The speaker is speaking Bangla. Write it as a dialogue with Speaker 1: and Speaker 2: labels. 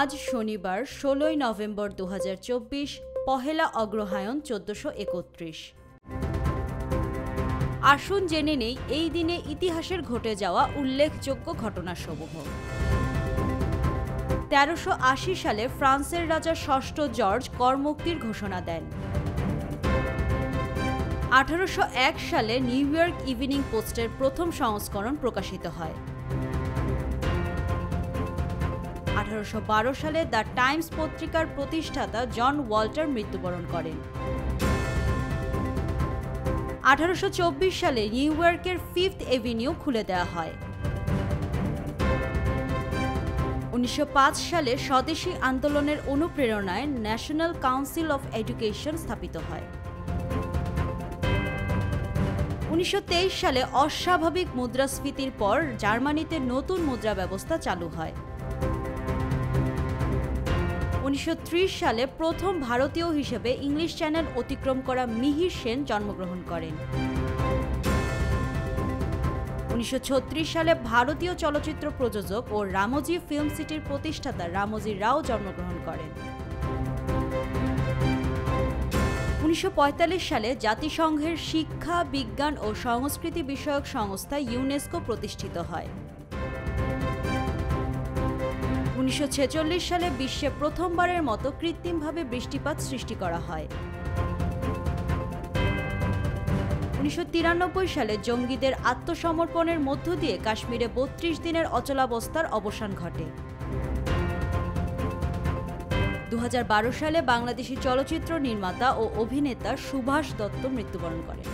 Speaker 1: আজ শনিবার ১৬ই নভেম্বর ২০২৪, পহেলা অগ্রহায়ণ ১৪৩১। আসুন জেনে নেই এই দিনে ইতিহাসের ঘটে যাওয়া উল্লেখযোগ্য ঘটনাসমূহ। ১৩৮০ সালে ফ্রান্সের রাজা ষষ্ঠ জর্জ করমুক্তির ঘোষণা দেন। ১৮০১ সালে নিউ ইয়র্ক ইভিনিং পোস্টের প্রথম সংস্করণ প্রকাশিত হয়। ১৮১২ সালে দ্য টাইমস পত্রিকার প্রতিষ্ঠাতা জন ওয়াল্টার মৃত্যুবরণ করেন। ১৮২৪ সালে নিউ ইয়র্কের ফিফথ এভিনিউ খুলে দেওয়া হয়। ১৯০৫ সালে স্বদেশী আন্দোলনের অনুপ্রেরণায় ন্যাশনাল কাউন্সিল অফ এডুকেশন স্থাপিত হয়। ১৯২৩ সালে অস্বাভাবিক মুদ্রাস্ফীতির পর জার্মানিতে নতুন মুদ্রা ব্যবস্থা চালু হয়। ১৯৩০ সালে প্রথম ভারতীয় হিসেবে ইংলিশ চ্যানেল অতিক্রম করা মিহির সেন জন্মগ্রহণ করেন। ১৯৩৬ সালে ভারতীয় চলচ্চিত্র প্রযোজক ও রামোজি ফিল্ম সিটির প্রতিষ্ঠাতা রামোজি রাও জন্মগ্রহণ করেন। ১৯৪৫ সালে জাতিসংঘের শিক্ষা, বিজ্ঞান ও সংস্কৃতি বিষয়ক সংস্থা ইউনেস্কো প্রতিষ্ঠিত হয়। ১৯৪৬ সালে বিশ্বে প্রথমবারের মতো কৃত্রিমভাবে বৃষ্টিপাত সৃষ্টি করা হয়। ১৯৯৩ সালে জঙ্গিদের আত্মসমর্পণের মধ্য দিয়ে কাশ্মীরে ৩২ দিনের অচলাবস্থার অবসান ঘটে। ২০১২ সালে বাংলাদেশি চলচ্চিত্র নির্মাতা ও অভিনেতা সুভাষ দত্ত মৃত্যুবরণ করেন।